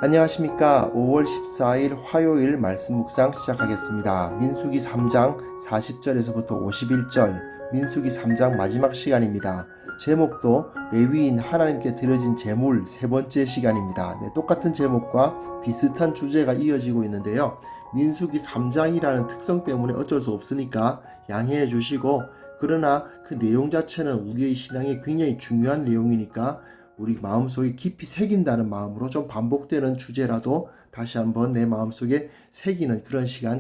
안녕하십니까. 5월 14일 화요일 말씀 묵상 시작하겠습니다. 민수기 3장 40절에서부터 51절, 민수기 3장 마지막 시간입니다. 제목도 레위인 하나님께 드려진 제물 세 번째 시간입니다. 똑같은 제목과 비슷한 주제가 이어지고 있는데요. 민수기 3장이라는 특성 때문에 어쩔 수 없으니까 양해해 주시고, 그러나 그 내용 자체는 우리의 신앙에 굉장히 중요한 내용이니까 우리 마음속에 깊이 새긴다는 마음으로 좀 반복되는 주제라도 다시 한번 내 마음속에 새기는 그런 시간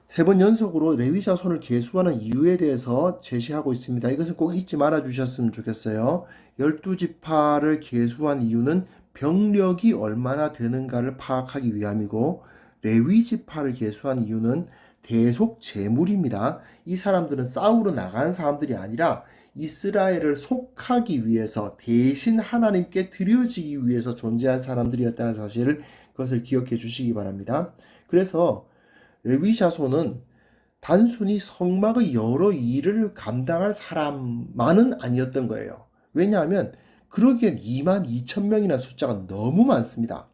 세 번 연속으로 레위 자손을 계수하는 이유에 대해서 제시하고 있습니다. 이것은 꼭 잊지 말아 주셨으면 좋겠어요. 12지파를 계수한 이유는 병력이 얼마나 되는가를 파악하기 위함이고, 레위 지파를 계수한 이유는 대속 제물입니다. 이 사람들은 싸우러 나가는 사람들이 아니라 이스라엘을 속하기 위해서, 대신 하나님께 드려지기 위해서 존재한 사람들이었다는 사실을, 그것을 기억해 주시기 바랍니다. 그래서 레위 자손은 단순히 성막의 여러 일을 감당할 사람만은 아니었던 거예요. 왜냐하면 그러기엔 22,000명이나 숫자가 너무 많습니다.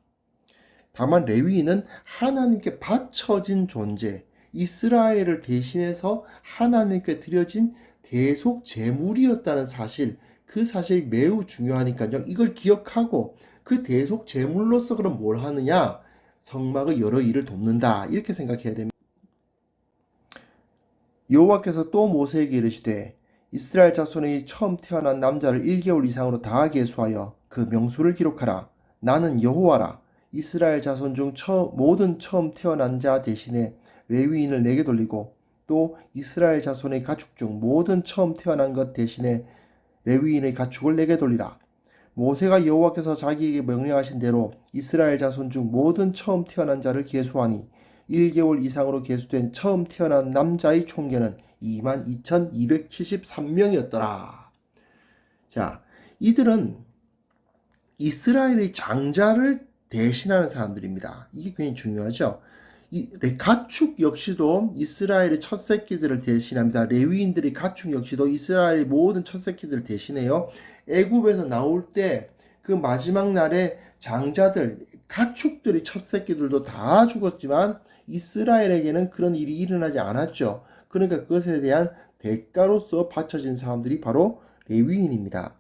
다만 레위인은 하나님께 바쳐진 존재, 이스라엘을 대신해서 하나님께 드려진 대속 제물이었다는 사실, 그 사실이 매우 중요하니까요. 이걸 기억하고 그 대속 제물로서 그럼 뭘 하느냐? 성막의 여러 일을 돕는다, 이렇게 생각해야 됩니다. 여호와께서 또 모세에게 이르시되, 이스라엘 자손의 처음 태어난 남자를 1개월 이상으로 다 계수하여 그 명수를 기록하라. 나는 여호와라. 이스라엘 자손 중 모든 처음 태어난 자 대신에 레위인을 내게 돌리고, 또 이스라엘 자손의 가축 중 모든 처음 태어난 것 대신에 레위인의 가축을 내게 돌리라. 모세가 여호와께서 자기에게 명령하신 대로 이스라엘 자손 중 모든 처음 태어난 자를 계수하니 1개월 이상으로 계수된 처음 태어난 남자의 총계는 22,273명이었더라. 자, 이들은 이스라엘의 장자를 대신하는 사람들입니다. 이게 굉장히 중요하죠. 이 가축 역시도 이스라엘의 첫 새끼들을 대신합니다. 레위인들의 가축 역시도 이스라엘의 모든 첫 새끼들을 대신해요. 애굽에서 나올 때 그 마지막 날에 장자들, 가축들의 첫 새끼들도 다 죽었지만 이스라엘에게는 그런 일이 일어나지 않았죠. 그러니까 그것에 대한 대가로서 바쳐진 사람들이 바로 레위인입니다.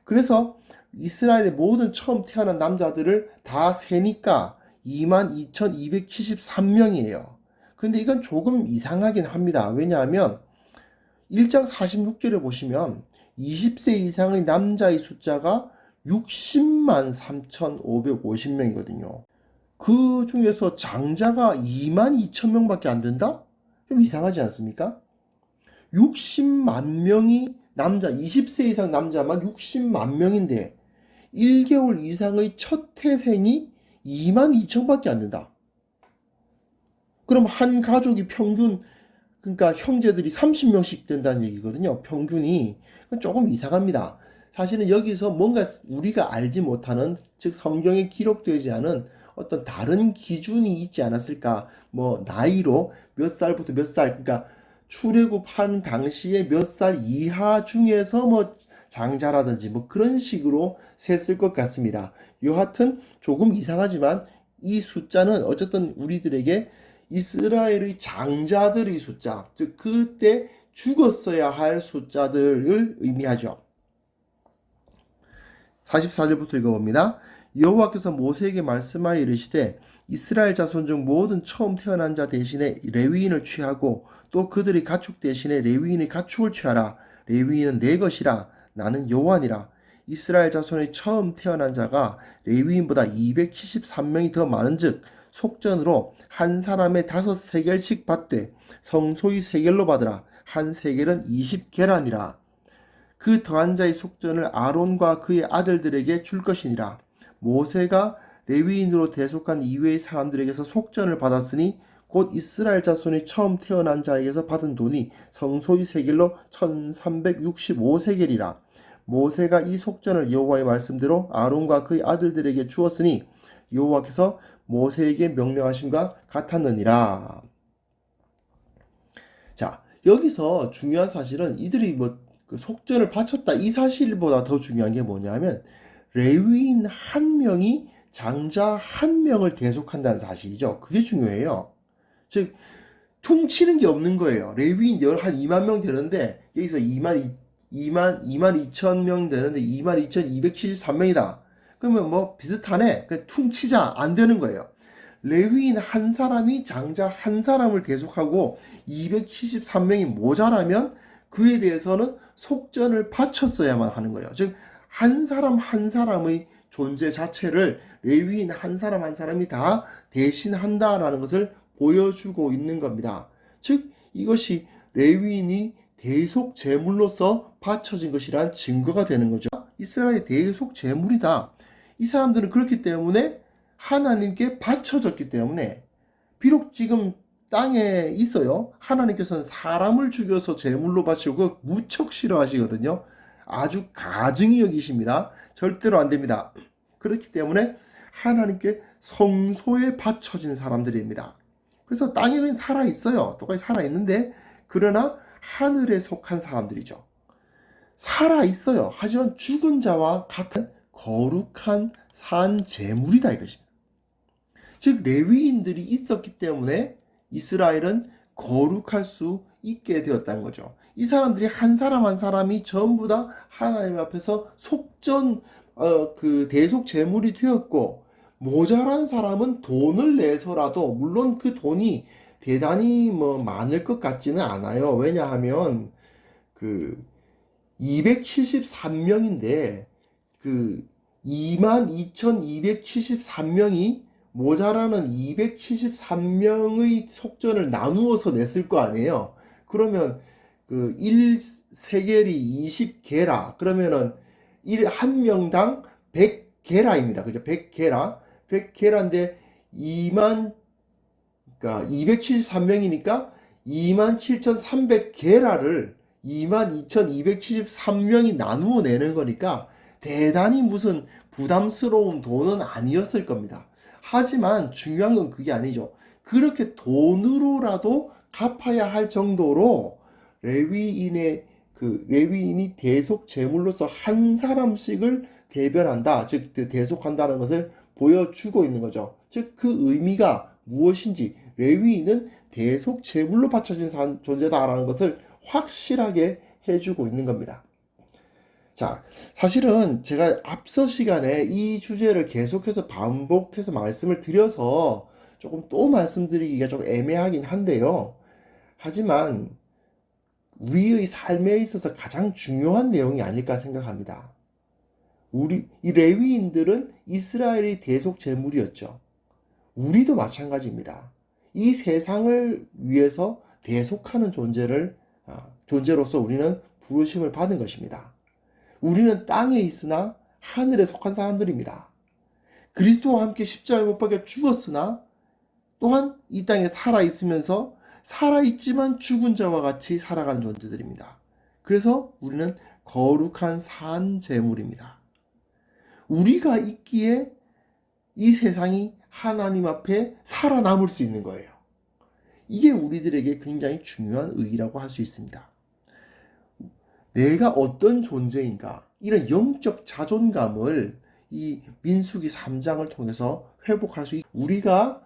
그래서 이스라엘의 모든 처음 태어난 남자들을 다 세니까 22,273명이에요. 근데 이건 조금 이상하긴 합니다. 왜냐하면 1장 46절에 보시면 20세 이상의 남자의 숫자가 60만 3,550명이거든요. 그 중에서 장자가 22,000명밖에 안 된다? 좀 이상하지 않습니까? 60만 명이 남자, 20세 이상 남자만 60만 명인데 1개월 이상의 첫 태생이 22,000밖에 안 된다. 그럼 한 가족이 평균, 그러니까 형제들이 30명씩 된다는 얘기거든요. 평균이. 조금 이상합니다. 사실은 여기서 뭔가 우리가 알지 못하는, 즉 성경에 기록되지 않은 어떤 다른 기준이 있지 않았을까. 뭐 나이로 몇 살부터 몇 살, 그러니까 출애굽한 당시에 몇 살 이하 중에서 뭐 장자라든지 뭐 그런 식으로 셌을 것 같습니다. 여하튼 조금 이상하지만 이 숫자는 어쨌든 우리들에게 이스라엘의 장자들의 숫자, 즉 그때 죽었어야 할 숫자들을 의미하죠. 44절부터 읽어봅니다. 여호와께서 모세에게 말씀하여 이르시되, 이스라엘 자손 중 모든 처음 태어난 자 대신에 레위인을 취하고 또 그들의 가축 대신에 레위인의 가축을 취하라. 레위인은 내 것이라. 나는 여호와니라. 이스라엘 자손의 처음 태어난 자가 레위인보다 273명이 더 많은즉 속전으로 한 사람에 5세겔씩 받되 성소의 세겔로 받으라. 한 세겔은 20계란이라. 그 더한 자의 속전을 아론과 그의 아들들에게 줄 것이니라. 모세가 레위인으로 대속한 이외의 사람들에게서 속전을 받았으니 곧 이스라엘 자손이 처음 태어난 자에게서 받은 돈이 성소의 세겔로 1365세겔이라. 모세가 이 속전을 여호와의 말씀대로 아론과 그의 아들들에게 주었으니 여호와께서 모세에게 명령하심과 같았느니라. 자, 여기서 중요한 사실은 이들이 그 속전을 바쳤다, 이 사실보다 더 중요한 게 뭐냐면 레위인 한 명이 장자 한 명을 대속한다는 사실이죠. 그게 중요해요. 즉 퉁치는 게 없는 거예요. 레위인 한 2만 명 되는데 여기서 2만 2천 명 되는데 22,273명이다. 그러면 뭐 비슷하네. 퉁치자 안 되는 거예요. 레위인 한 사람이 장자 한 사람을 대속하고 273명이 모자라면 그에 대해서는 속전을 바쳤어야만 하는 거예요. 즉 한 사람 한 사람의 존재 자체를 레위인 한 사람 한 사람이 다 대신한다라는 것을 보여주고 있는 겁니다. 즉 이것이 레위인이 대속 제물로서 바쳐진 것이란 증거가 되는 거죠. 이스라엘의 대속 제물이다. 이 사람들은 그렇기 때문에 하나님께 바쳐졌기 때문에 비록 지금 땅에 있어요. 하나님께서는 사람을 죽여서 제물로 바치고 무척 싫어하시거든요. 아주 가증히 여기십니다. 절대로 안 됩니다. 그렇기 때문에 하나님께 성소에 바쳐진 사람들입니다. 그래서 땅에는 살아있어요. 똑같이 살아있는데 그러나 하늘에 속한 사람들이죠. 살아있어요. 하지만 죽은 자와 같은 거룩한 산 제물이다 이것입니다. 즉 레위인들이 있었기 때문에 이스라엘은 거룩할 수 있게 되었다는 거죠. 이 사람들이 한 사람 한 사람이 전부 다 하나님 앞에서 속전 그 대속 제물이 되었고 모자란 사람은 돈을 내서라도 물론 그 돈이 대단히 뭐 많을 것 같지는 않아요. 왜냐하면 그 273명인데 그 22,273명이 모자라는 273명의 속전을 나누어서 냈을 거 아니에요. 그러면 그 1세겔이 20게라 그러면은 한 명당 100게라입니다. 그죠? 100게라. 100게라인데 273명이니까 27,300게라를 22,273명이 나누어 내는 거니까 대단히 무슨 부담스러운 돈은 아니었을 겁니다. 하지만 중요한 건 그게 아니죠. 그렇게 돈으로라도 갚아야 할 정도로 레위인이 대속 제물로서 한 사람씩을 대변한다. 즉 대속한다는 것을 보여주고 있는 거죠. 즉 그 의미가 무엇인지 레위인은 대속 제물로 바쳐진 존재다라는 것을 확실하게 해주고 있는 겁니다. 자, 사실은 제가 앞서 시간에 이 주제를 계속해서 반복해서 말씀을 드려서 조금 또 말씀드리기가 좀 애매하긴 한데요. 하지만 우리의 삶에 있어서 가장 중요한 내용이 아닐까 생각합니다. 이 레위인들은 이스라엘의 대속 제물이었죠. 우리도 마찬가지입니다. 이 세상을 위해서 대속하는 존재로서 우리는 부르심을 받은 것입니다. 우리는 땅에 있으나 하늘에 속한 사람들입니다. 그리스도와 함께 십자가에 못 박혀 죽었으나 또한 이 땅에 살아있으면서 살아있지만 죽은 자와 같이 살아가는 존재들입니다. 그래서 우리는 거룩한 산 제물입니다. 우리가 있기에 이 세상이 하나님 앞에 살아남을 수 있는 거예요. 이게 우리들에게 굉장히 중요한 의의라고 할 수 있습니다. 내가 어떤 존재인가 이런 영적 자존감을 이 민수기 3장을 통해서 회복할 수 우리가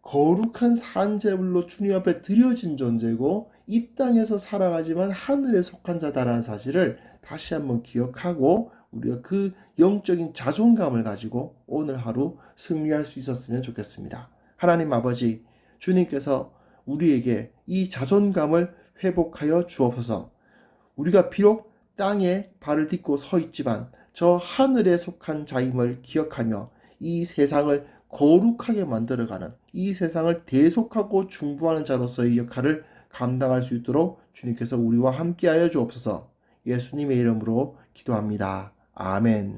거룩한 산제물로 주님 앞에 드려진 존재고 이 땅에서 살아가지만 하늘에 속한 자다라는 사실을 다시 한번 기억하고 우리가 그 영적인 자존감을 가지고 오늘 하루 승리할 수 있었으면 좋겠습니다. 하나님 아버지, 주님께서 우리에게 이 자존감을 회복하여 주옵소서. 우리가 비록 땅에 발을 딛고 서 있지만 저 하늘에 속한 자임을 기억하며 이 세상을 거룩하게 만들어가는 이 세상을 대속하고 중보하는 자로서의 역할을 감당할 수 있도록 주님께서 우리와 함께하여 주옵소서. 예수님의 이름으로 기도합니다. 아멘.